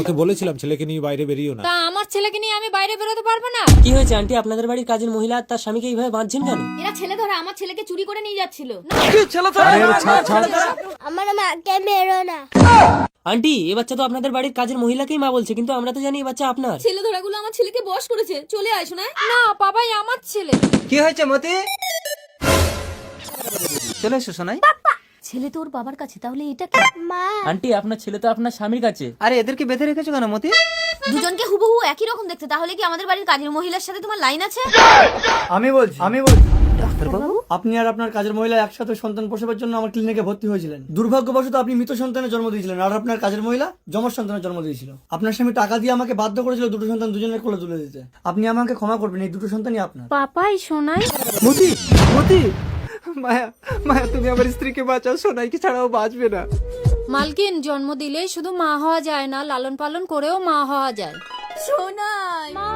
তোমাকে বলেছিলাম ছেলেকে নিয়ে বাইরে বেরিও না। তা আমার ছেলেকে নিয়ে আমি বাইরে বেরোতে পারবো না? কি হয়েছে আন্টি, আপনাদের বাড়ির কাজের মহিলা আর তার স্বামীকে এইভাবে বাঁধছেন কেন? এরা ছেলে ধরা আমার ছেলেকে চুরি করে নিয়ে যাচ্ছিল। আমার মাকে মেরো না। আন্টি, এ বাচ্চা তো আপনাদের বাড়ির কাজের মহিলাকেই মা বলছে, কিন্তু আমরা তো জানি এই বাচ্চা আপনার। ছেলে ধরাগুলো আমার ছেলেকে বশ করেছে। চলে আয় শোনায়। না বাবাই আমার ছেলে। কি হয়েছে মতি? চলে এসো সোনাই। ছেলে তো ওর বাবার কাছে, তাহলে এটা কি? মা আন্টি, আপনার ছেলে তো আপনার স্বামীর কাছে। আরে এদেরকে বেঁধে রেখেছো কেন মতি? দুজনকে হুবহু একই রকম দেখতে, তাহলে কি আমাদের বাড়ির কাজের মহিলার সাথে তোমার লাইন আছে? আমি বলছি ডাক্তারবাবু, আপনি আর আপনার কাজের মহিলা একসাথে সন্তান প্রসবের জন্য আমার ক্লিনিকে ভর্তি হয়েছিলেন। দুর্ভাগ্যবশত আপনি মৃত সন্তানের জন্ম দিয়েছিলেন, আর আপনার কাজের মহিলা যমজ সন্তানের জন্ম দিয়েছিল। আপনার স্বামী টাকা দিয়ে আমাকে বাধ্য করেছিল দুটো সন্তান দুজনের কোলে তুলে দিতে। আপনি আমাকে ক্ষমা করবেন, এই দুটো সন্তানই আপনার। পাপাই শোনায়। মতি, মতি, মায়া, মায়া তুমি আমার স্ত্রীকে বাঁচাও, সোনাইকে ছাড়াও বাঁচবে না। মালকিন, জন্ম দিলেই শুধু মা হওয়া যায় না, লালন পালন করেও মা হওয়া যায়। শোনাই। মা